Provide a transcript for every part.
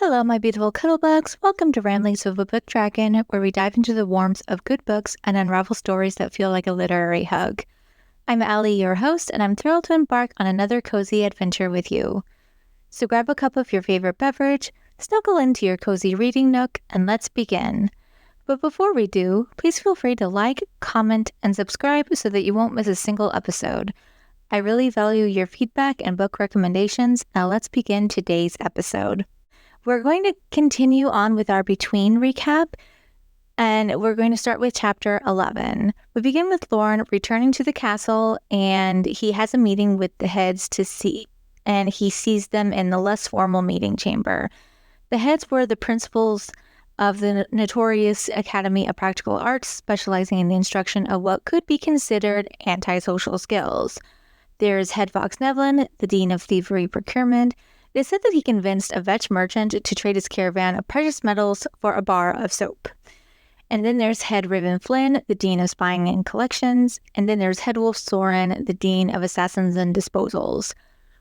Hello, my beautiful cuddlebugs. Welcome to Ramblings of a Book Dragon, where we dive into the warmth of good books and unravel stories that feel like a literary hug. I'm Allie, your host, and I'm thrilled to embark on another cozy adventure with you. So grab a cup of your favorite beverage, snuggle into your cozy reading nook, and let's begin. But before we do, please feel free to like, comment, and subscribe so that you won't miss a single episode. I really value your feedback and book recommendations. Now let's begin today's episode. We're going to continue on with our Between recap, and we're going to start with chapter 11. We begin with Lorne returning to the castle, and he has a meeting with the heads and he sees them in the less formal meeting chamber. The heads were the principals of the notorious Academy of Practical Arts, specializing in the instruction of what could be considered antisocial skills. There's Head Fox Nevlin, the Dean of Thievery Procurement. It is said that he convinced a vetch merchant to trade his caravan of precious metals for a bar of soap. And then there's Head Raven Flynn, the Dean of Spying and Collections. And then there's Head Wolf Soren, the Dean of Assassins and Disposals.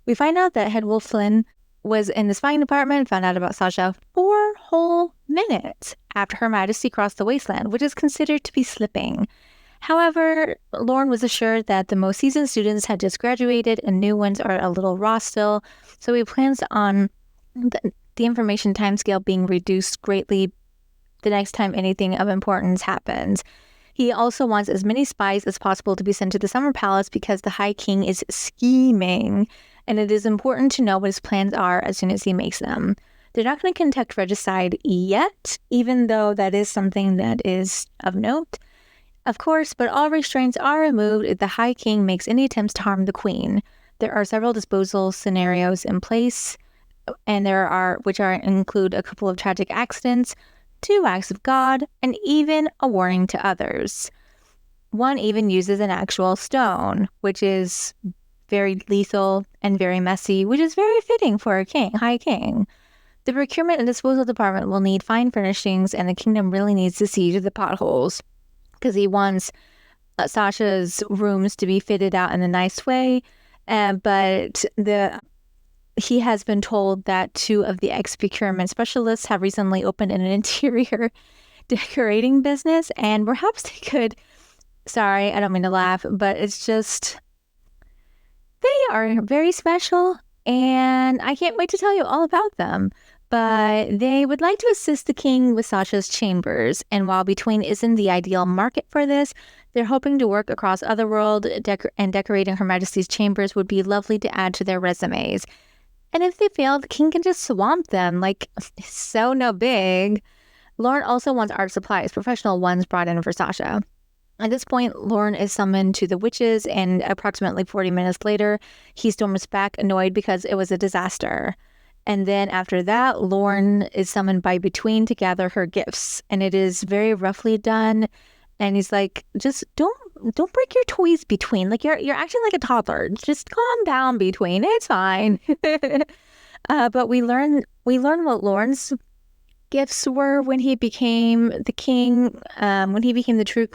We find out that Head Wolf Flynn was in the spying department and found out about Sasha 4 whole minutes after Her Majesty crossed the wasteland, which is considered to be slipping. However, Lorne was assured that the most seasoned students had just graduated and new ones are a little raw still, so he plans on the information timescale being reduced greatly the next time anything of importance happens. He also wants as many spies as possible to be sent to the Summer Palace because the High King is scheming, and it is important to know what his plans are as soon as he makes them. They're not going to conduct regicide yet, even though that is something that is of note. Of course, but all restraints are removed if the High King makes any attempts to harm the Queen. There are several disposal scenarios in place, and include a couple of tragic accidents, 2 acts of God, and even a warning to others. One even uses an actual stone, which is very lethal and very messy, which is very fitting for a High King. The procurement and disposal department will need fine furnishings, and the kingdom really needs to see to the potholes, because he wants Sasha's rooms to be fitted out in a nice way, but he has been told that 2 of the ex-procurement specialists have recently opened an interior decorating business, and perhaps they could, sorry, I don't mean to laugh, but it's just, they are very special, and I can't wait to tell you all about them. But they would like to assist the king with Sasha's chambers, and while Between isn't the ideal market for this, they're hoping to work across Otherworld, and decorating Her Majesty's chambers would be lovely to add to their resumes. And if they fail, the king can just swamp them, like, so no big. Lorne also wants art supplies, professional ones brought in for Sasha. At this point, Lorne is summoned to the witches, and approximately 40 minutes later, he storms back annoyed because it was a disaster. And then after that, Lorne is summoned by Between to gather her gifts. And it is very roughly done. And he's like, just don't break your toys, Between. Like, you're acting like a toddler. Just calm down, Between. It's fine. But we learn what Lorne's gifts were when he became the king, when he became the true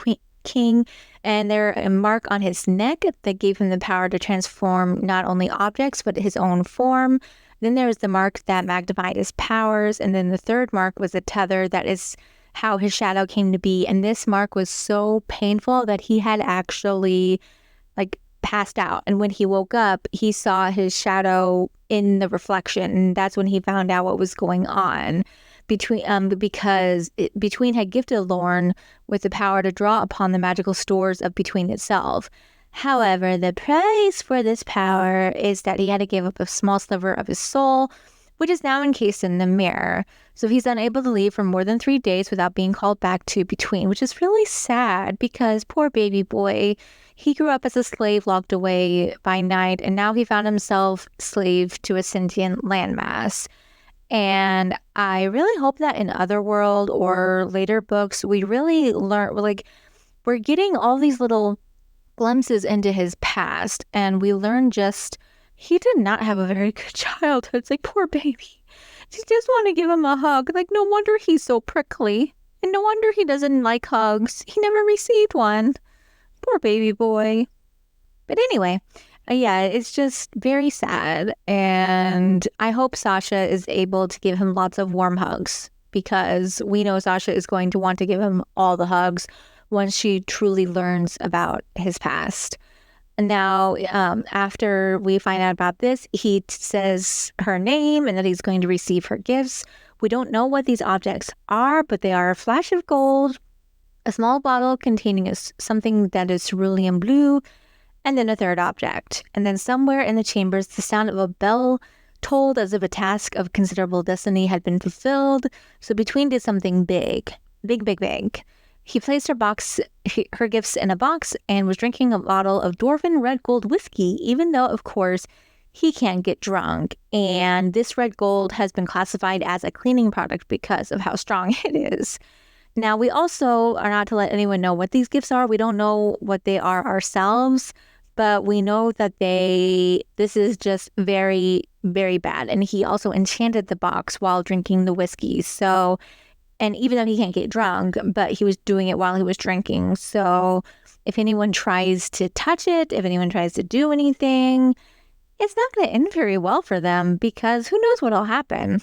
king. And they're a mark on his neck that gave him the power to transform not only objects, but his own form. Then there was the mark that magnified his powers, and then the third mark was a tether. That is how his shadow came to be. And this mark was so painful that he had actually, like, passed out. And when he woke up, he saw his shadow in the reflection, and that's when he found out what was going on. Because Between had gifted Lorne with the power to draw upon the magical stores of Between itself. However, the price for this power is that he had to give up a small sliver of his soul, which is now encased in the mirror. So he's unable to leave for more than 3 days without being called back to Between, which is really sad because poor baby boy, he grew up as a slave locked away by night, and now he found himself slave to a sentient landmass. And I really hope that in Otherworld or later books, we really learn, we're getting all these little glimpses into his past, and we learn he did not have a very good childhood. It's like, poor baby. You just want to give him a hug. Like, no wonder he's so prickly, and no wonder he doesn't like hugs. He never received one. Poor baby boy. But anyway, Yeah, it's just very sad. And I hope Sasha is able to give him lots of warm hugs because we know Sasha is going to want to give him all the hugs once she truly learns about his past. And now, after we find out about this, he says her name and that he's going to receive her gifts. We don't know what these objects are, but they are a flash of gold, a small bottle containing something that is cerulean blue, and then a third object. And then somewhere in the chambers, the sound of a bell told as if a task of considerable destiny had been fulfilled. So Between did something big, big, big, big. He placed her gifts in a box and was drinking a bottle of Dwarven red gold whiskey, even though, of course, he can't get drunk. And this red gold has been classified as a cleaning product because of how strong it is. Now, we also are not to let anyone know what these gifts are. We don't know what they are ourselves, but we know that this is just very, very bad. And he also enchanted the box while drinking the whiskey. So, and even though he can't get drunk, but he was doing it while he was drinking. So if anyone tries to touch it, if anyone tries to do anything, it's not going to end very well for them because who knows what'll happen.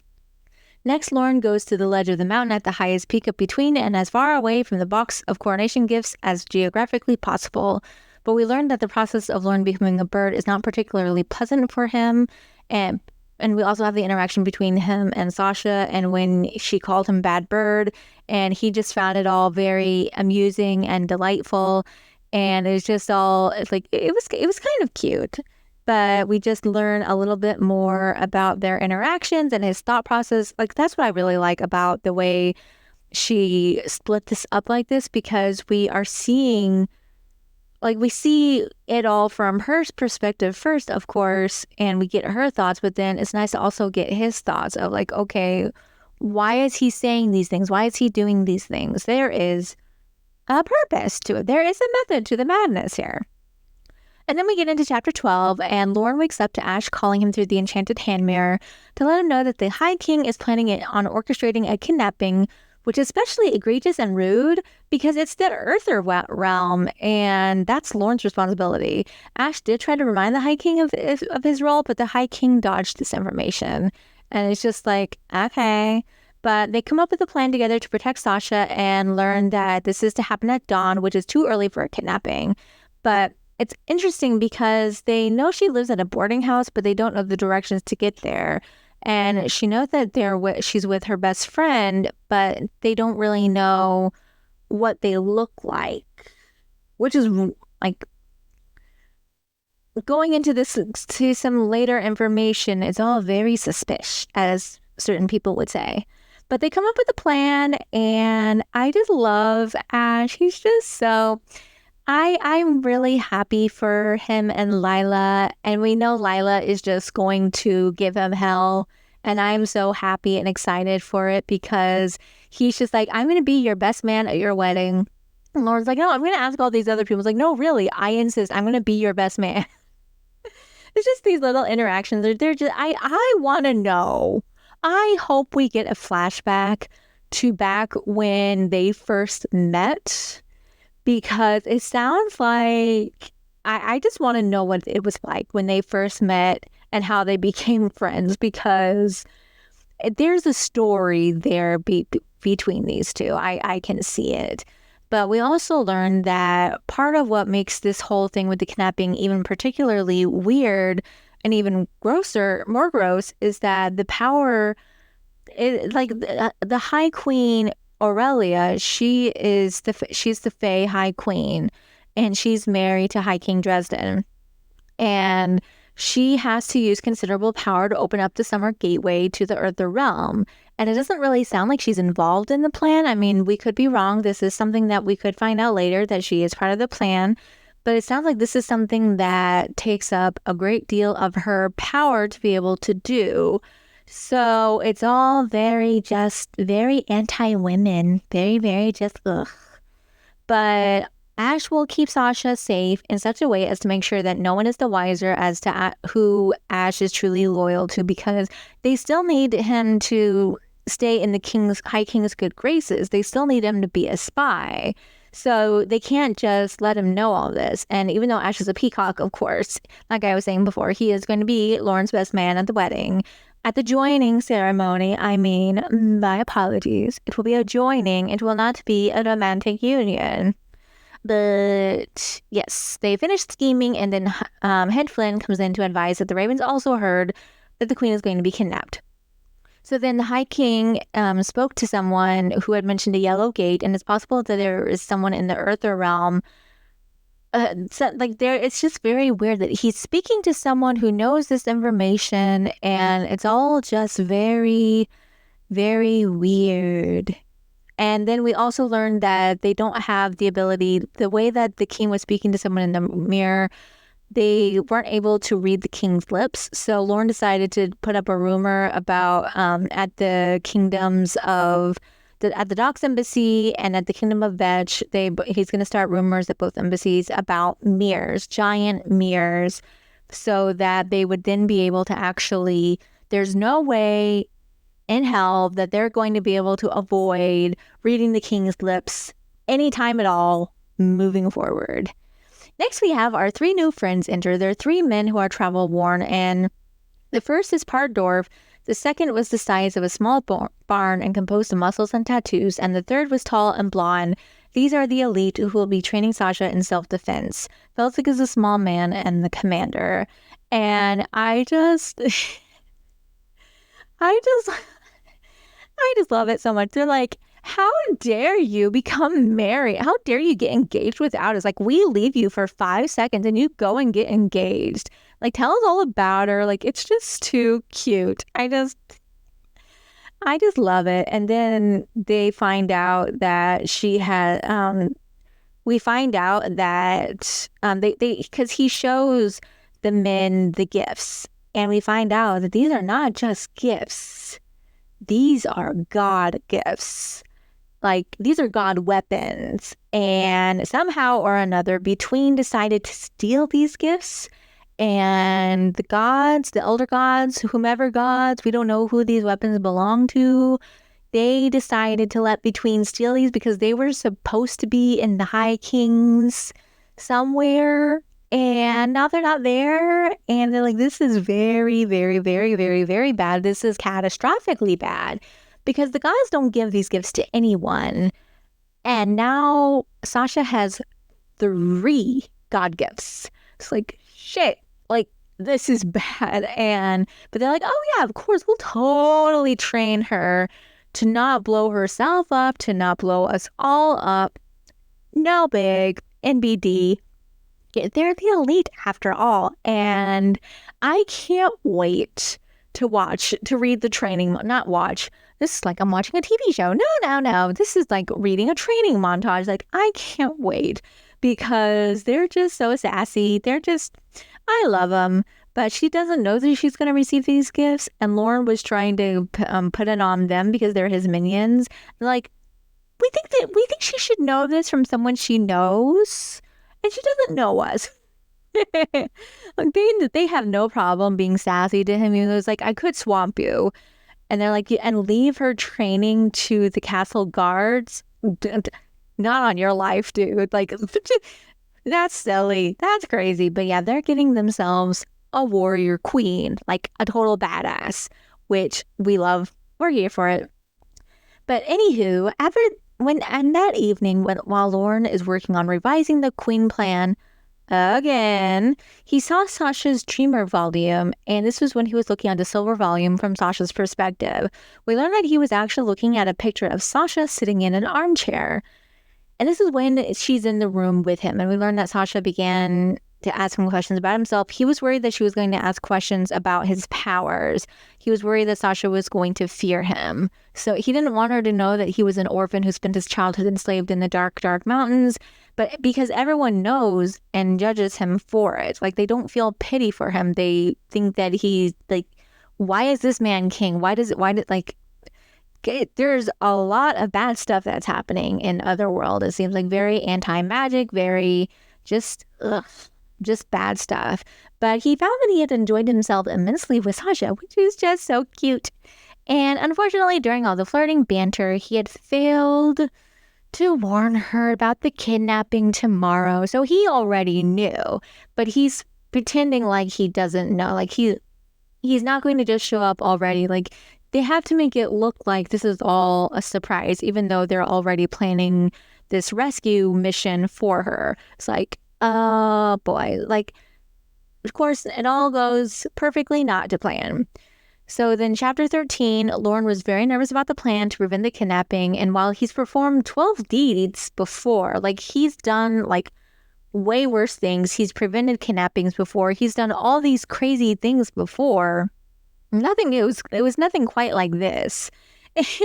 Next, Lauren goes to the ledge of the mountain at the highest peak of Between and as far away from the box of coronation gifts as geographically possible. But we learned that the process of Lauren becoming a bird is not particularly pleasant for him. And we also have the interaction between him and Sasha, and when she called him Bad Bird, and he just found it all very amusing and delightful. And it was just it was kind of cute. But we just learn a little bit more about their interactions and his thought process. Like, that's what I really like about the way she split this up like this, because we are seeing, we see it all from her perspective first, of course, and we get her thoughts, but then it's nice to also get his thoughts of okay, why is he saying these things? Why is he doing these things? There is a purpose to it. There is a method to the madness here. And then we get into chapter 12, and Lauren wakes up to Ash calling him through the enchanted hand mirror to let him know that the High King is planning on orchestrating a kidnapping, which is especially egregious and rude because it's the Earther realm, and that's Lauren's responsibility. Ash did try to remind the High King of his role, but the High King dodged this information. And it's just okay. But they come up with a plan together to protect Sasha and learn that this is to happen at dawn, which is too early for a kidnapping. But it's interesting because they know she lives at a boarding house, but they don't know the directions to get there. And she knows that she's with her best friend, but they don't really know what they look like, which is going into this to some later information. It's all very suspicious, as certain people would say. But they come up with a plan, and I just love Ash. He's just so... I'm really happy for him and Lila, and we know Lila is just going to give him hell, and I'm so happy and excited for it because he's just I'm going to be your best man at your wedding. And Lauren's no, I'm going to ask all these other people. It's no, really, I insist. I'm going to be your best man. It's just these little interactions. They're just, I want to know. I hope we get a flashback to back when they first met, because it sounds like I just want to know what it was like when they first met and how they became friends, because there's a story there between these two. I can see it. But we also learned that part of what makes this whole thing with the kidnapping even particularly weird and even more gross, is that the power, the High Queen Aurelia, she's the Fae High Queen, and she's married to High King Dresden, and she has to use considerable power to open up the summer gateway to the Earther realm. And it doesn't really sound like she's involved in the plan. I mean, we could be wrong. This is something that we could find out later, that she is part of the plan, but it sounds like this is something that takes up a great deal of her power to be able to do. So it's all very anti-women, very, very just ugh. But Ash will keep Sasha safe in such a way as to make sure that no one is the wiser as to who Ash is truly loyal to, because they still need him to stay in the High King's good graces. They still need him to be a spy. So they can't just let him know all this. And even though Ash is a peacock, of course, like I was saying before, he is going to be Lauren's best man at the wedding. At the joining ceremony, my apologies, it will be a joining. It will not be a romantic union. But yes, they finished scheming, and then Head Flynn comes in to advise that the Ravens also heard that the queen is going to be kidnapped. So then the High King spoke to someone who had mentioned a yellow gate, and it's possible that there is someone in the Earther realm. It's just very weird that he's speaking to someone who knows this information, and it's all just very, very weird. And then we also learned that they don't have the ability, the way that the king was speaking to someone in the mirror, they weren't able to read the king's lips. So Lauren decided to put up a rumor about at the kingdoms of at the Docks Embassy and at the Kingdom of Vetch, he's going to start rumors at both embassies about mirrors, giant mirrors, so that they would then be able to actually, there's no way in hell that they're going to be able to avoid reading the king's lips anytime at all moving forward. Next, we have our 3 new friends enter. They're 3 men who are travel worn, and the first is part dwarf. The second was the size of a small barn and composed of muscles and tattoos, and the third was tall and blonde. These are the elite who will be training Sasha in self-defense. Feltic is a small man and the commander. And I just love it so much. They're like, how dare you become married? How dare you get engaged without us? Like, we leave you for 5 seconds and you go and get engaged. Like, tell us all about her. Like, it's just too cute. I just love it. And then they find out that she had, we find out that because he shows the men the gifts. And we find out that these are not just gifts. These are God gifts. Like, these are God weapons. And somehow or another, Between decided to steal these gifts. And the gods, the elder gods, whomever gods, we don't know who these weapons belong to. They decided to let Between steal these because they were supposed to be in the High King's somewhere. And now they're not there. And they're like, this is very, very, very, very, very bad. This is catastrophically bad. Because the gods don't give these gifts to anyone. And now Sasha has 3 God gifts. It's like, shit. Like, this is bad. But they're like, oh yeah, of course, we'll totally train her to not blow herself up, to not blow us all up. No big. NBD. They're the elite after all. And I can't wait to read the training, not watch. This is like I'm watching a TV show. No. This is like reading a training montage. Like, I can't wait because they're just so sassy. I love them. But she doesn't know that she's going to receive these gifts. And Lauren was trying to put it on them because they're his minions. Like, we think she should know this from someone she knows. And she doesn't know us. Like, they have no problem being sassy to him. He was like, I could swamp you. And they're like, and leave her training to the castle guards? Not on your life, dude. Like, that's silly. That's crazy. But yeah, they're getting themselves a warrior queen, like a total badass, which we love. We're here for it. But anywho, that evening, while Lauren is working on revising the queen plan again, he saw Sasha's dreamer volume, and this was when he was looking at the silver volume from Sasha's perspective. We learned that he was actually looking at a picture of Sasha sitting in an armchair. And this is when she's in the room with him, and we learned that Sasha began to ask him questions about himself. He was worried that she was going to ask questions about his powers. He was worried that Sasha was going to fear him. So he didn't want her to know that he was an orphan who spent his childhood enslaved in the dark, dark mountains. But because everyone knows and judges him for it, like, they don't feel pity for him. They think that he's like, why is this man king? There's a lot of bad stuff that's happening in Otherworld. It seems like very anti-magic, very just bad stuff. But he found that he had enjoyed himself immensely with Sasha, which is just so cute. And unfortunately, during all the flirting banter, he had failed to warn her about the kidnapping tomorrow. So he already knew, but he's pretending like he doesn't know. Like he's not going to just show up already. Like they have to make it look like this is all a surprise, even though they're already planning this rescue mission for her. It's like, oh boy. Like, of course, it all goes perfectly not to plan. So then chapter 13, Lauren was very nervous about the plan to prevent the kidnapping. And while he's performed 12 deeds before, like he's done like way worse things. He's prevented kidnappings before. He's done all these crazy things before. It was nothing quite like this.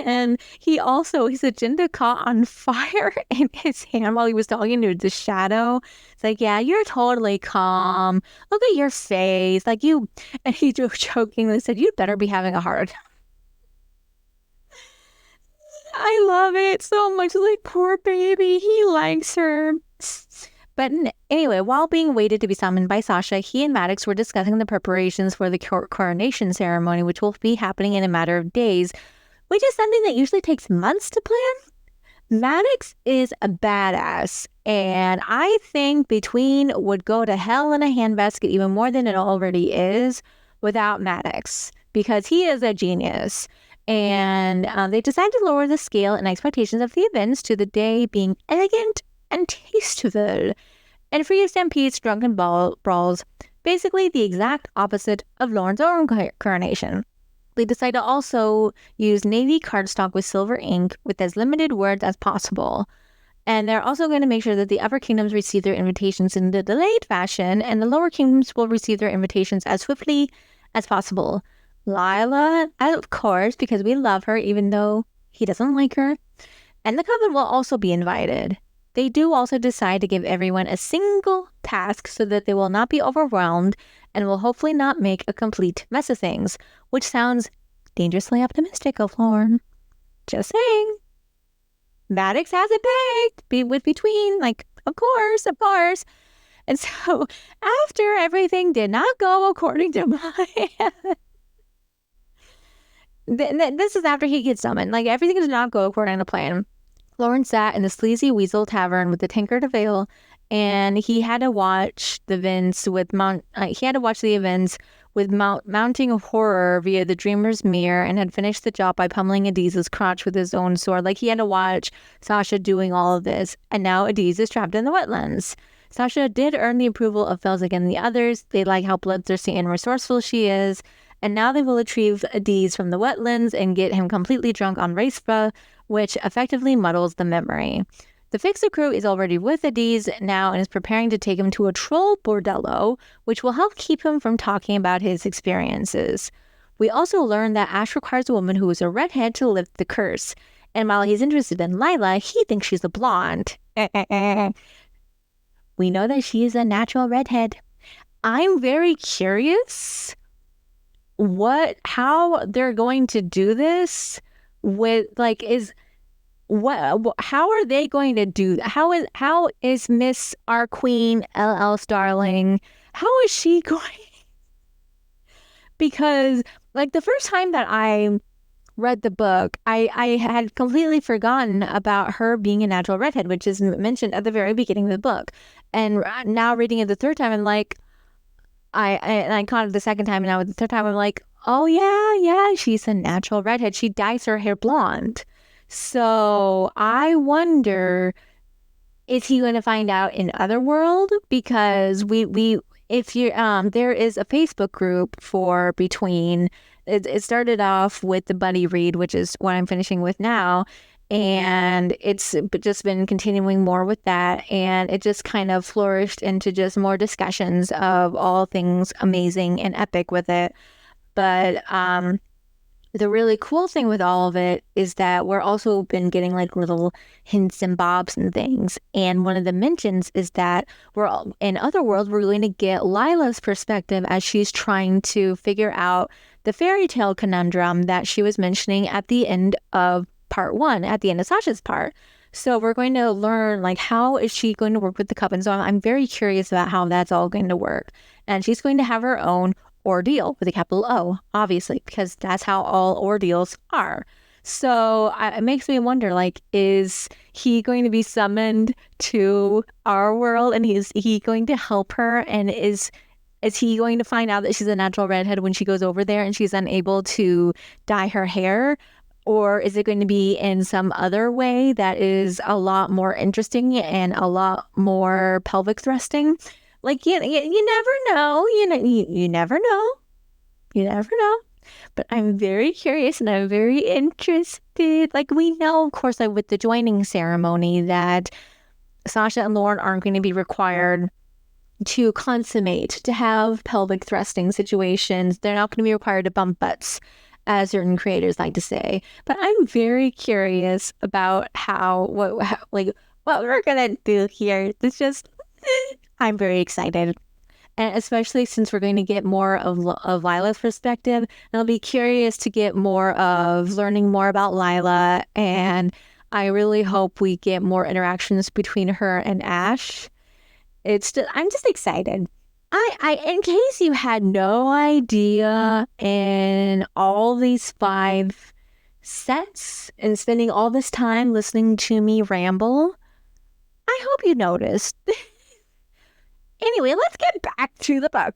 And his agenda caught on fire in his hand while he was talking to the shadow. It's like, yeah, you're totally calm. Look at your face. Like you, and he jokingly said, you'd better be having a heart attack. I love it so much. Like, poor baby. He likes her. But anyway, while being waited to be summoned by Sasha, he and Maddox were discussing the preparations for the coronation ceremony, which will be happening in a matter of days, which is something that usually takes months to plan. Maddox is a badass, and I think Between would go to hell in a handbasket even more than it already is without Maddox, because he is a genius. And they decided to lower the scale and expectations of the events to the day being elegant and tasteful, and free of stampedes, drunken brawls, basically the exact opposite of Lauren's own coronation. They decide to also use navy cardstock with silver ink with as limited words as possible. And they're also going to make sure that the upper kingdoms receive their invitations in the delayed fashion, and the lower kingdoms will receive their invitations as swiftly as possible. Lila, of course, because we love her, even though he doesn't like her. And the coven will also be invited. They do also decide to give everyone a single task so that they will not be overwhelmed and will hopefully not make a complete mess of things, which sounds dangerously optimistic of Lauren. Just saying. Maddox has it pegged with Between, like, of course. And so after everything did not go according to plan, this is after he gets summoned. Like, everything did not go according to plan. Lauren sat in the sleazy Weasel Tavern with the Tinker to Veil, and he had to watch the events with mounting horror via the Dreamer's Mirror, and had finished the job by pummeling Adiz's crotch with his own sword. Like, he had to watch Sasha doing all of this, and now Adiz is trapped in the wetlands. Sasha did earn the approval of Felzig and the others. They like how bloodthirsty and resourceful she is, and now they will retrieve Adiz from the wetlands and get him completely drunk on Raispa, which effectively muddles the memory. The Fixer crew is already with Adiz now and is preparing to take him to a troll bordello, which will help keep him from talking about his experiences. We also learn that Ash requires a woman who is a redhead to lift the curse, and while he's interested in Lila, he thinks she's a blonde. We know that she is a natural redhead. I'm very curious how they're going to do this with, like, how are they going to do that? How is Miss our Queen LL Starling, how is she going? Because, like, the first time that I read the book, I had completely forgotten about her being a natural redhead, which is mentioned at the very beginning of the book. And now reading it the third time, I'm like, I caught it the second time, and now the third time I'm like, oh yeah, she's a natural redhead. She dyes her hair blonde. So I wonder, is he going to find out in Otherworld? Because if you there is a Facebook group for Between. It started off with the buddy read, which is what I'm finishing with now, and it's just been continuing more with that, and it just kind of flourished into just more discussions of all things amazing and epic with it. But the really cool thing with all of it is that we're also been getting like little hints and bobs and things. And one of the mentions is that in Otherworld, we're going to get Lila's perspective as she's trying to figure out the fairy tale conundrum that she was mentioning at the end of part 1, at the end of Sasha's part. So we're going to learn, like, how is she going to work with the coven? So I'm very curious about how that's all going to work. And she's going to have her own ordeal with a capital O, obviously, because that's how all ordeals are. So it makes me wonder, like, is he going to be summoned to our world, and is he going to help her? And is he going to find out that she's a natural redhead when she goes over there and she's unable to dye her hair? Or is it going to be in some other way that is a lot more interesting and a lot more pelvic thrusting? Like, you never know. You never know. You never know. But I'm very curious and I'm very interested. Like, we know, of course, like with the joining ceremony, that Sasha and Lauren aren't going to be required to consummate, to have pelvic thrusting situations. They're not going to be required to bump butts, as certain creators like to say. But I'm very curious about what we're going to do here. It's just, I'm very excited. And especially since we're going to get more of Lila's perspective, and I'll be curious to get more of learning more about Lila. And I really hope we get more interactions between her and Ash. I'm just excited. In case you had no idea, in all these 5 sets and spending all this time listening to me ramble, I hope you noticed. Anyway, let's get back to the book.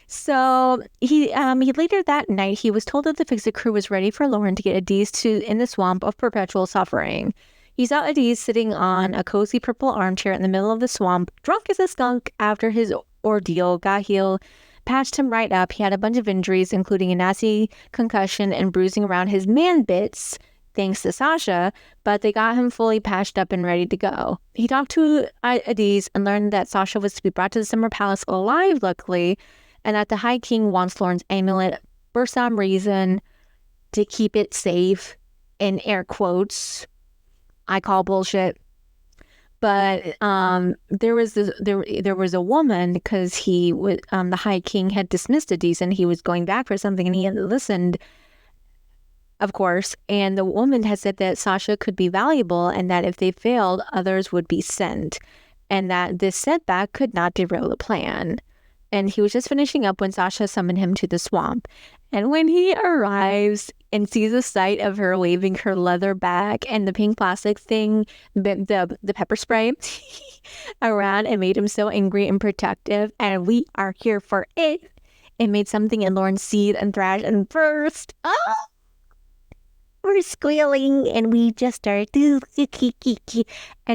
So he later that night, he was told that the Fix-It crew was ready for Lauren to get Adise in the swamp of perpetual suffering. He saw Adise sitting on a cozy purple armchair in the middle of the swamp, drunk as a skunk after his ordeal. Gahil patched him right up. He had a bunch of injuries, including a nasty concussion and bruising around his man bits, thanks to Sasha, but they got him fully patched up and ready to go. He talked to Adise and learned that Sasha was to be brought to the Summer Palace alive, luckily, and that the High King wants Lauren's amulet for some reason to keep it safe, in air quotes. I call bullshit. But there was a woman, because the High King had dismissed Adise and he was going back for something, and he had listened, of course, and the woman had said that Sasha could be valuable and that if they failed, others would be sent, and that this setback could not derail the plan. And he was just finishing up when Sasha summoned him to the swamp. And when he arrives and sees a sight of her waving her leather bag and the pink plastic thing, the pepper spray around, it made him so angry and protective. And we are here for it. It made something in Lauren seethe and thrash and burst. Oh! We're squealing and we just start and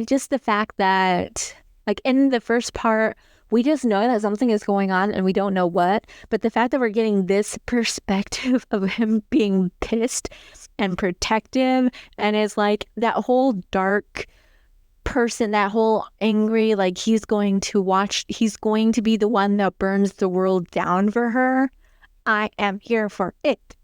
just the fact that, like, in the first part, we just know that something is going on and we don't know what, but the fact that we're getting this perspective of him being pissed and protective, and it's like that whole dark person, that whole angry, like he's going to be the one that burns the world down for her. I am here for it.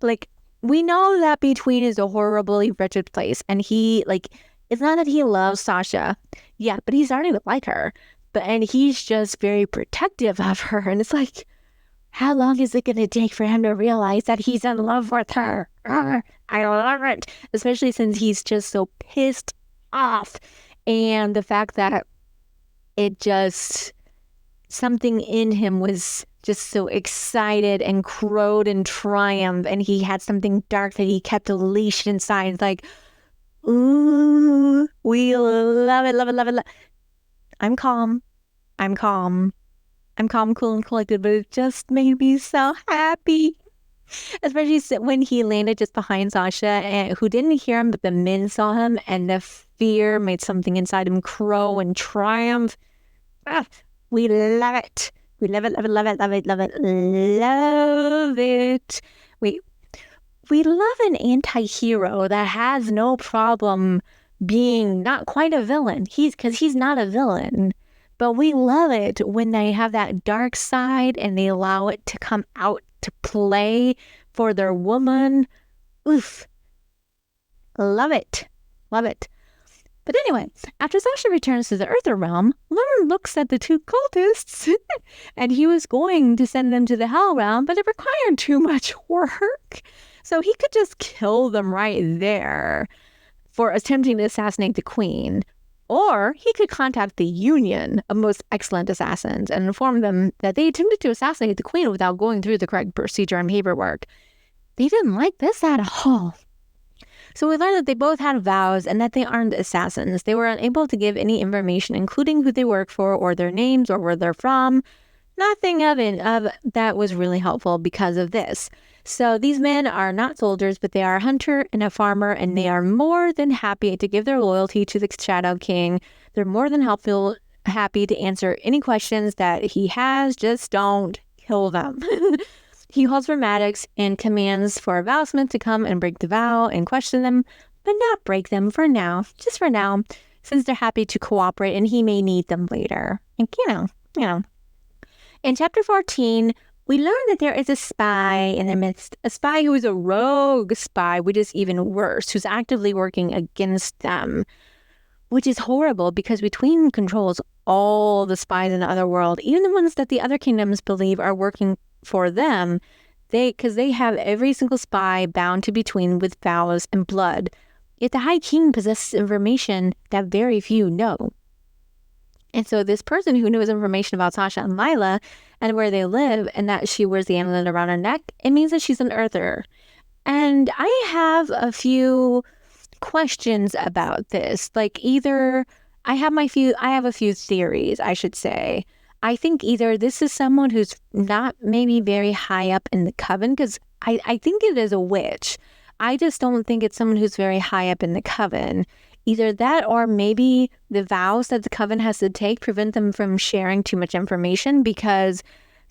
Like, we know that Between is a horribly wretched place, and he, like, it's not that he loves Sasha, yeah, but he's starting to like her, and he's just very protective of her, and it's like, how long is it going to take for him to realize that he's in love with her? I love it, especially since he's just so pissed off, and the fact that something in him was just so excited and crowed in triumph, and he had something dark that he kept leashed inside. It's like, ooh, we love it, love it, love it. I'm calm, cool, and collected, but it just made me so happy. Especially when he landed just behind Sasha, and who didn't hear him, but the men saw him, and the fear made something inside him crow and triumph. We love it. We love it, love it, love it, love it, love it, love it. We love an anti-hero that has no problem being not quite a villain. Because he's not a villain. But we love it when they have that dark side and they allow it to come out to play for their woman. Oof. Love it. Love it. But anyway, after Sasha returns to the Earther realm, Lauren looks at the 2 cultists, and he was going to send them to the Hell realm, but it required too much work. So he could just kill them right there for attempting to assassinate the queen. Or he could contact the Union of Most Excellent Assassins and inform them that they attempted to assassinate the queen without going through the correct procedure and paperwork. They didn't like this at all. So we learned that they both had vows and that they aren't assassins. They were unable to give any information, including who they work for or their names or where they're from. Nothing of that was really helpful because of this. So these men are not soldiers, but they are a hunter and a farmer, and they are more than happy to give their loyalty to the Shadow King. They're more than happy to answer any questions that he has. Just don't kill them. He holds for Maddox and commands for a vowsmith to come and break the vow and question them, but not break them for now. Just for now, since they're happy to cooperate and he may need them later. And you know. In chapter 14, we learn that there is a spy in their midst, a spy who is a rogue spy, which is even worse, who's actively working against them, which is horrible because between controls all the spies in the other world, even the ones that the other kingdoms believe are working for them, because they have every single spy bound to between with vows and blood. Yet the High King possesses information that very few know. And so this person who knows information about Sasha and Lila and where they live and that she wears the amulet around her neck, it means that she's an Earther. And I have a few questions about this. Like I have a few theories, I should say. I think either this is someone who's not maybe very high up in the coven, because I think it is a witch. I just don't think it's someone who's very high up in the coven. Either that or maybe the vows that the coven has to take prevent them from sharing too much information because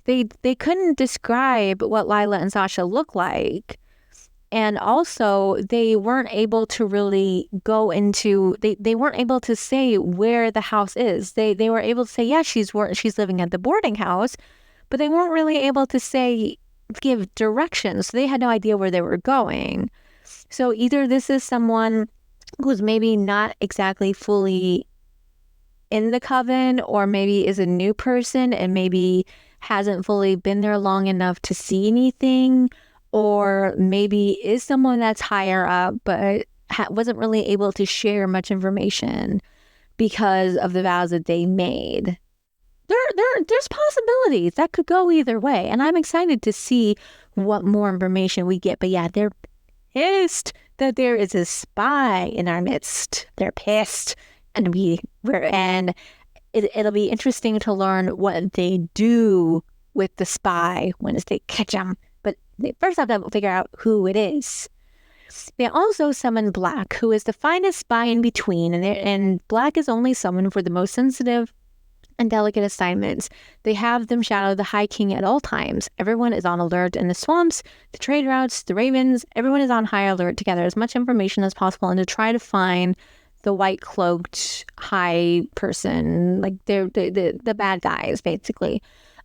they couldn't describe what Lila and Sasha look like. And also, they weren't able to really go into, they weren't able to say where the house is. They were able to say, yeah, she's living at the boarding house, but they weren't really able to give directions. So they had no idea where they were going. So either this is someone who's maybe not exactly fully in the coven, or maybe is a new person and maybe hasn't fully been there long enough to see anything, or maybe is someone that's higher up but wasn't really able to share much information because of the vows that they made. There's possibilities that could go either way, and I'm excited to see what more information we get. But yeah, they're pissed that there is a spy in our midst. They're pissed, and it'll be interesting to learn what they do with the spy once they catch him. But they first have to figure out who it is. They also summon Black, who is the finest spy in between, and Black is only summoned for the most sensitive and delicate assignments. They have them shadow the High King at all times. Everyone is on alert in the swamps, the trade routes, the ravens. Everyone is on high alert to gather as much information as possible and to try to find the white-cloaked high person, like they're the bad guys, basically.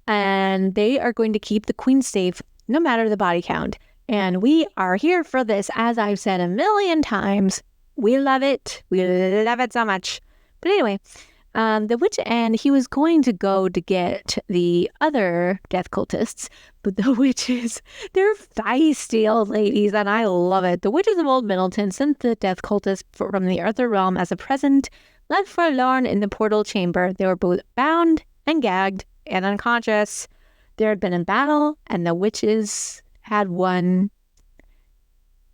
And they are going to keep the queen safe no matter the body count. And we are here for this, as I've said a million times. We love it. We love it so much. But anyway, the witch, and he was going to go to get the other death cultists, but the witches, they're feisty old ladies, and I love it. The witches of Old Middleton sent the death cultists from the Earther realm as a present, left forlorn in the portal chamber. They were both bound and gagged and unconscious. There had been a battle, and the witches had won.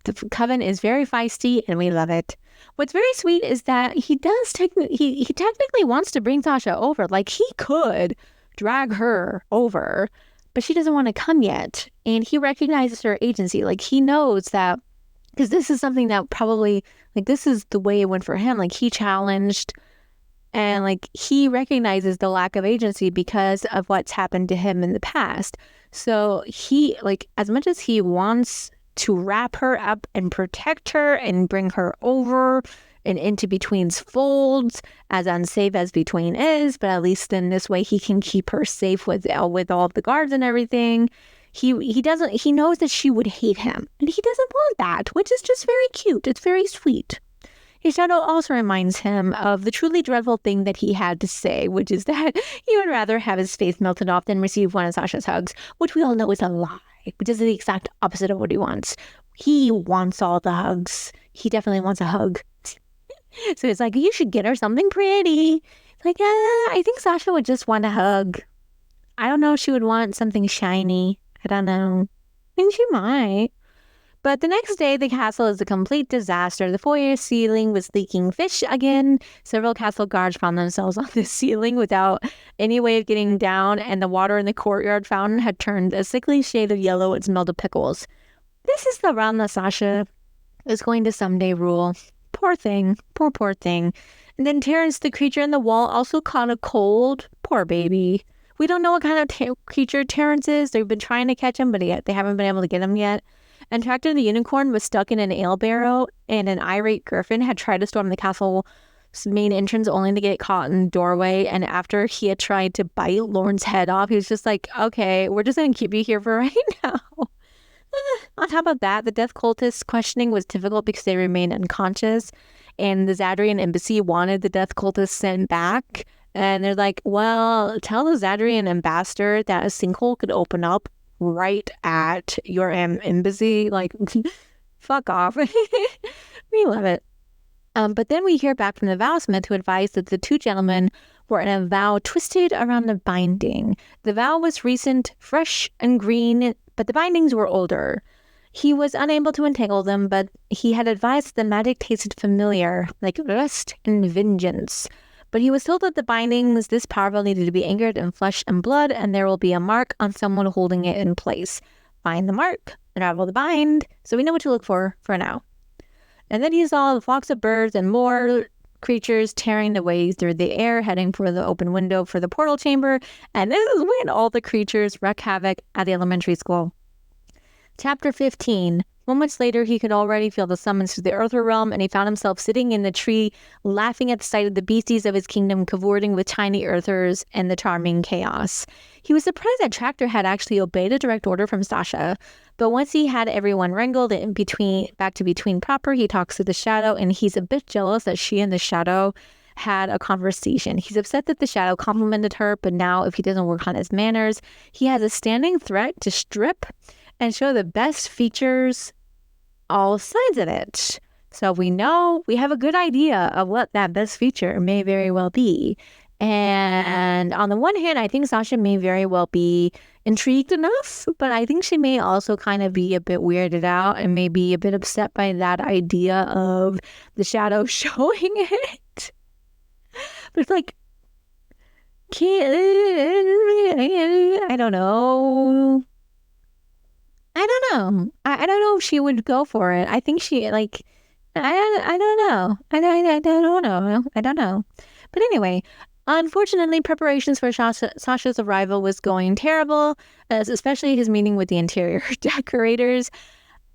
The coven is very feisty, and we love it. What's very sweet is that he technically wants to bring Sasha over. Like, he could drag her over, but she doesn't want to come yet. And he recognizes her agency. Like, he knows that, because this is something that probably, like, this is the way it went for him. Like, he challenged, and, like, he recognizes the lack of agency because of what's happened to him in the past. So he, like, as much as he wants to wrap her up and protect her and bring her over and into Between's folds, as unsafe as Between is, but at least in this way he can keep her safe with all the guards and everything. He knows that she would hate him, and he doesn't want that, which is just very cute. It's very sweet. His shadow also reminds him of the truly dreadful thing that he had to say, which is that he would rather have his face melted off than receive one of Sasha's hugs, which we all know is a lie, which is the exact opposite of what he wants. He wants all the hugs. He definitely wants a hug. So it's like, you should get her something pretty. It's like, I think Sasha would just want a hug. I don't know if she would want something shiny. I don't know. I mean, she might. But the next day, the castle is a complete disaster. The foyer ceiling was leaking fish again. Several castle guards found themselves on the ceiling without any way of getting down, and the water in the courtyard fountain had turned a sickly shade of yellow and smelled of pickles. This is the realm that Sasha is going to someday rule. Poor thing. Poor thing. And then Terrence, the creature in the wall, also caught a cold. Poor baby. We don't know what kind of creature Terrence is. They've been trying to catch him, but they haven't been able to get him yet. And Tractor the unicorn was stuck in an ale barrel, and an irate griffin had tried to storm the castle's main entrance only to get caught in the doorway. And after he had tried to bite Lorne's head off, he was just like, okay, we're just going to keep you here for right now. On top of that, the death cultists' questioning was difficult because they remained unconscious, and the Zadrian embassy wanted the death cultists sent back. And they're like, well, tell the Zadrian ambassador that a sinkhole could open up right at your embassy. Like, fuck off. We love it. But then we hear back from the vowsmith, who advised that the two gentlemen were in a vow twisted around a binding. The vow was recent, fresh, and green, but the bindings were older. He was unable to untangle them, but he had advised the magic tasted familiar, like lust and vengeance. But he was told that the bindings this powerful needed to be anchored in flesh and blood, and there will be a mark on someone holding it in place. Find the mark, unravel the bind, so we know what to look for now. And then he saw the flocks of birds and more creatures tearing their way through the air, heading for the open window for the portal chamber. And this is when all the creatures wreak havoc at the elementary school. Chapter 15. Moments later, he could already feel the summons to the Earther realm, and he found himself sitting in the tree, laughing at the sight of the beasties of his kingdom cavorting with tiny Earthers and the charming chaos. He was surprised that Tractor had actually obeyed a direct order from Sasha, but once he had everyone wrangled in back to between proper, he talks to the Shadow, and he's a bit jealous that she and the Shadow had a conversation. He's upset that the Shadow complimented her, but now if he doesn't work on his manners, he has a standing threat to strip and show the best features, all sides of it. So we know, we have a good idea of what that best feature may very well be. And on the one hand, I think Sasha may very well be intrigued enough, but I think she may also kind of be a bit weirded out and maybe a bit upset by that idea of the Shadow showing it. But it's like, I don't know. I don't know if she would go for it. I think she, like, I don't know. I don't know. But anyway, unfortunately, preparations for Sasha's arrival was going terrible, especially his meeting with the interior decorators.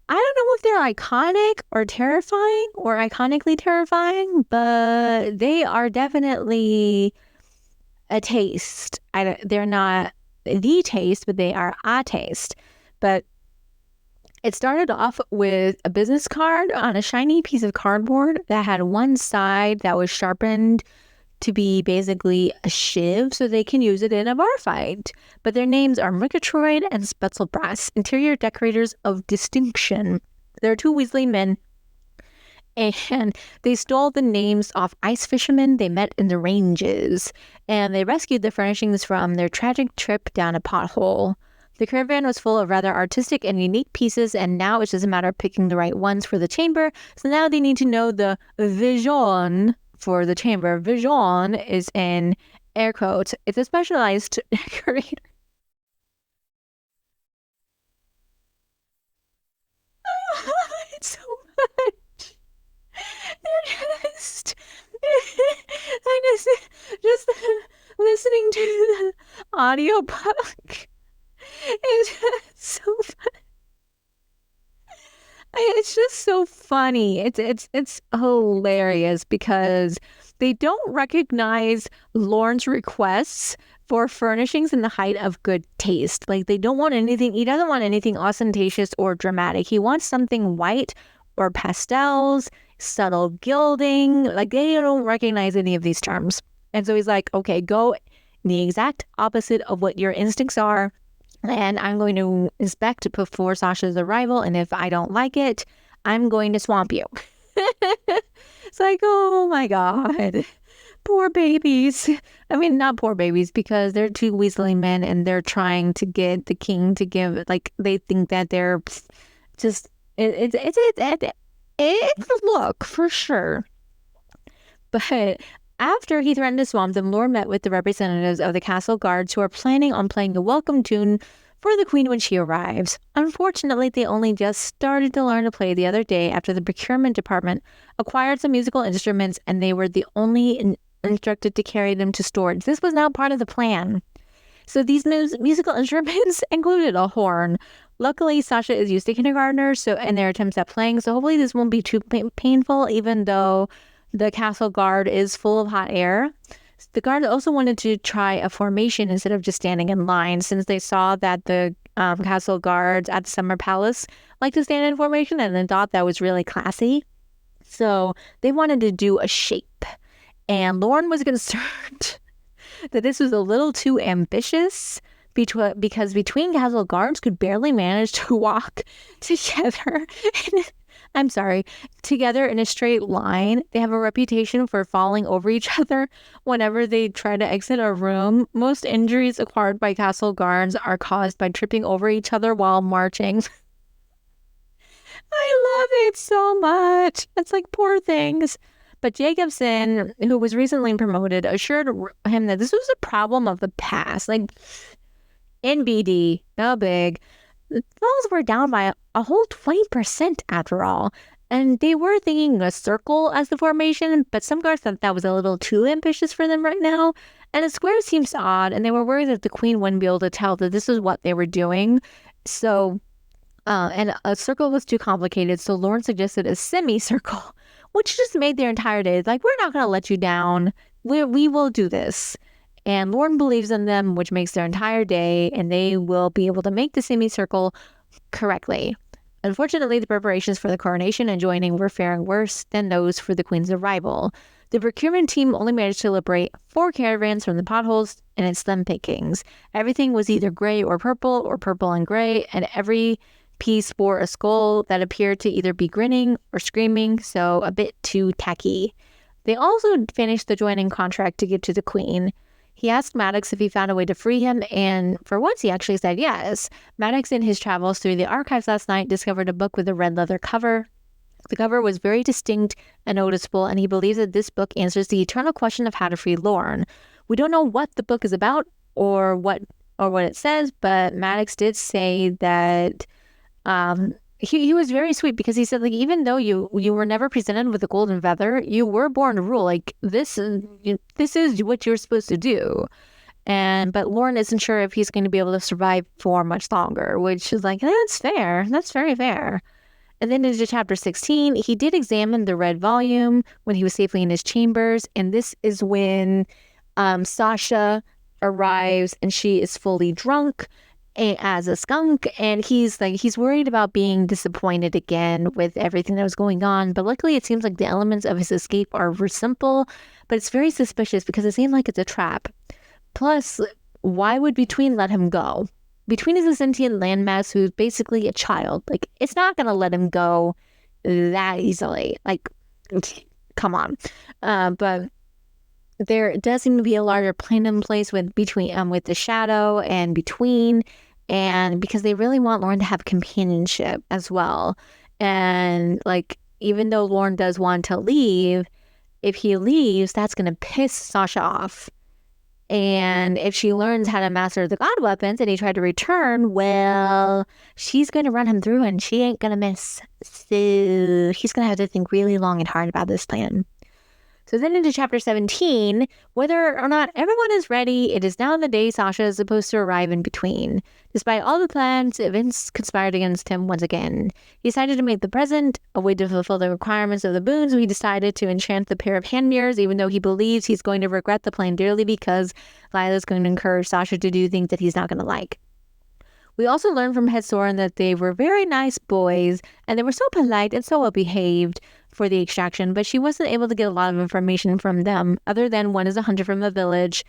I don't know if they're iconic or terrifying or iconically terrifying, but they are definitely a taste. They're not the taste, but they are a taste. But it started off with a business card on a shiny piece of cardboard that had one side that was sharpened to be basically a shiv so they can use it in a bar fight. But their names are Murgatroyd and Spetzelbrass, interior decorators of distinction. They're two Weasley men, and they stole the names off ice fishermen they met in the ranges, and they rescued the furnishings from their tragic trip down a pothole. The caravan was full of rather artistic and unique pieces, and now it's just a matter of picking the right ones for the chamber. So now they need to know the vision for the chamber. Vision is in air quotes. It's a specialized decorator. It's so much. They're just listening to the audiobook. It's just so funny. It's just so funny. It's hilarious because they don't recognize Lorne's requests for furnishings in the height of good taste. Like, they don't want anything, he doesn't want anything ostentatious or dramatic. He wants something white or pastels, subtle gilding. Like, they don't recognize any of these terms. And so he's like, okay, go the exact opposite of what your instincts are. And I'm going to inspect before Sasha's arrival. And if I don't like it, I'm going to swamp you. It's like, oh my God. Poor babies. I mean, not poor babies, because they're two Weasley men and they're trying to get the king to give, like, they think that they're just It's a look for sure. But after he threatened to swamp them, Lorne met with the representatives of the castle guards who are planning on playing the welcome tune for the queen when she arrives. Unfortunately, they only just started to learn to play the other day after the procurement department acquired some musical instruments and they were the only instructed to carry them to storage. This was not part of the plan. So these musical instruments included a horn. Luckily, Sasha is used to kindergartners so in their attempts at playing, so hopefully this won't be too painful, even though the castle guard is full of hot air. The guard also wanted to try a formation instead of just standing in line, since they saw that the castle guards at the Summer Palace like to stand in formation and then thought that was really classy. So they wanted to do a shape. And Lorne was concerned that this was a little too ambitious because between castle guards could barely manage to walk together. I'm sorry, together in a straight line. They have a reputation for falling over each other whenever they try to exit a room. Most injuries acquired by castle guards are caused by tripping over each other while marching. I love it so much. It's like poor things. But Jacobson, who was recently promoted, assured him that this was a problem of the past. Like, NBD, no big. The falls were down by a whole 20% after all. And they were thinking a circle as the formation, but some guards thought that was a little too ambitious for them right now. And a square seems odd, and they were worried that the queen wouldn't be able to tell that this is what they were doing. So, and a circle was too complicated, so Lorne suggested a semicircle, which just made their entire day. Like, we're not going to let you down. We will do this. And Lorne believes in them, which makes their entire day, and they will be able to make the semicircle correctly. Unfortunately, the preparations for the coronation and joining were faring worse than those for the queen's arrival. The procurement team only managed to liberate 4 caravans from the potholes and its slim pickings. Everything was either gray or purple and gray, and every piece bore a skull that appeared to either be grinning or screaming, so a bit too tacky. They also finished the joining contract to give to the queen. He asked Maddox if he found a way to free him, and for once he actually said yes. Maddox, in his travels through the archives last night, discovered a book with a red leather cover. The cover was very distinct and noticeable, and he believes that this book answers the eternal question of how to free Lorne. We don't know what the book is about or what it says, but Maddox did say that he was very sweet because he said, like, even though you were never presented with a golden feather, you were born to rule. Like, this is what you're supposed to do. But Lorne isn't sure if he's going to be able to survive for much longer, which is like, that's fair. That's very fair. And then into chapter 16, he did examine the red volume when he was safely in his chambers. And this is when Sasha arrives and she is fully drunk as a skunk, and he's worried about being disappointed again with everything that was going on. But luckily it seems like the elements of his escape are simple, but it's very suspicious because it seems like it's a trap. Plus, why would Between let him go? Between is a sentient landmass who's basically a child. Like, it's not gonna let him go that easily. Like, come on. But there does seem to be a larger plan in place with the Shadow and Between, and because they really want Lorne to have companionship as well. And like, even though Lorne does want to leave, if he leaves, that's going to piss Sasha off. And if she learns how to master the god weapons and he tried to return, well, she's going to run him through and she ain't going to miss. So he's going to have to think really long and hard about this plan. So then into chapter 17, whether or not everyone is ready, it is now the day Sasha is supposed to arrive in Between. Despite all the plans, events conspired against him once again. He decided to make the present a way to fulfill the requirements of the boon, so he decided to enchant the pair of hand mirrors, even though he believes he's going to regret the plan dearly because Lila's going to encourage Sasha to do things that he's not going to like. We also learned from Head Soren that they were very nice boys, and they were so polite and so well behaved for the extraction, but she wasn't able to get a lot of information from them, other than one is a hunter from the village,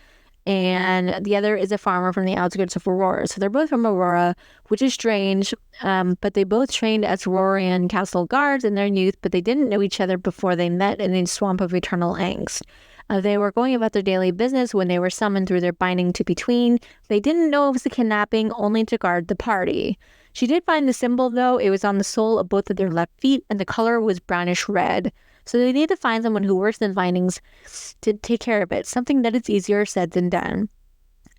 and the other is a farmer from the outskirts of Aurora. So they're both from Aurora, which is strange, but they both trained as Aurorian castle guards in their youth, but they didn't know each other before they met in the swamp of eternal angst. They were going about their daily business when they were summoned through their binding to Between. They didn't know it was a kidnapping, only to guard the party. She did find the symbol, though. It was on the sole of both of their left feet, and the color was brownish red. So they need to find someone who works in findings to take care of it, something that is easier said than done.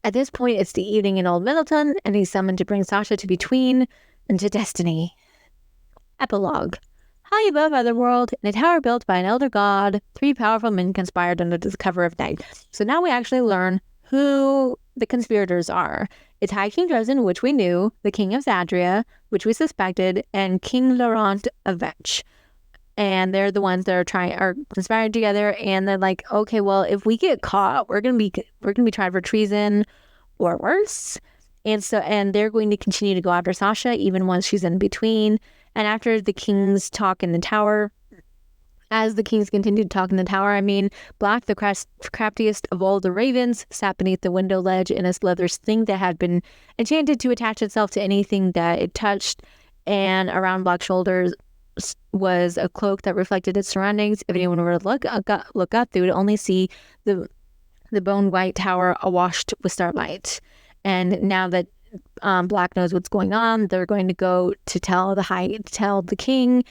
At this point, it's the evening in Old Middleton, and he's summoned to bring Sasha to between and to destiny. Epilogue. High above Otherworld, in a tower built by an elder god, 3 powerful men conspired under the cover of night. So now we actually learn who the conspirators are. It's High King Dresden, which we knew, the King of Zadria, which we suspected, and King Laurent of Vetch. And they're the ones that are conspiring together, and they're like, okay, well, if we get caught, we're gonna be tried for treason or worse. And they're going to continue to go after Sasha even once she's in between. And after the kings talk in the tower, as the kings continued to talk in the tower, Black, the craftiest of all the ravens, sat beneath the window ledge in a leather sling that had been enchanted to attach itself to anything that it touched. And around Black's shoulders was a cloak that reflected its surroundings. If anyone were to look up, they would only see the bone white tower awash with starlight. And now that Black knows what's going on, they're going to go to tell the king,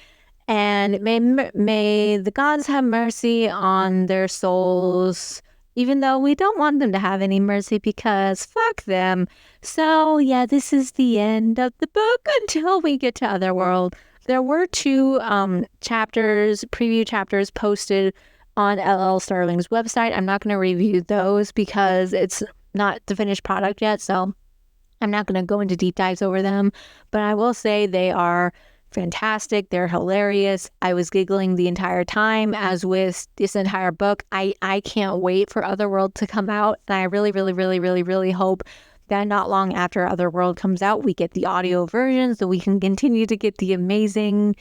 and may the gods have mercy on their souls, even though we don't want them to have any mercy because fuck them. So yeah, this is the end of the book until we get to Otherworld. There were 2 preview chapters posted on LL Starling's website. I'm not going to review those because it's not the finished product yet, so I'm not going to go into deep dives over them, but I will say they are fantastic. They're hilarious. I was giggling the entire time, as with this entire book. I can't wait for Otherworld to come out, and I really, really, really, really, really hope that not long after Otherworld comes out, we get the audio version so we can continue to get the amazing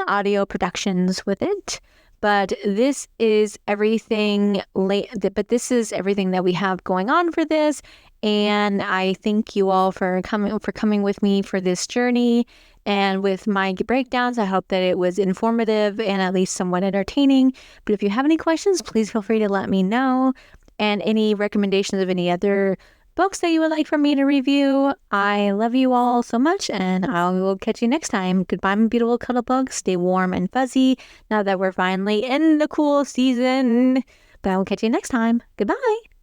audio productions with it. But this is everything that we have going on for this. And I thank you all for coming with me for this journey. And with my breakdowns, I hope that it was informative and at least somewhat entertaining. But if you have any questions, please feel free to let me know. And any recommendations of any other books that you would like for me to review. I love you all so much, and I will catch you next time. Goodbye, my beautiful cuddlebugs. Stay warm and fuzzy now that we're finally in the cool season. But I will catch you next time. Goodbye.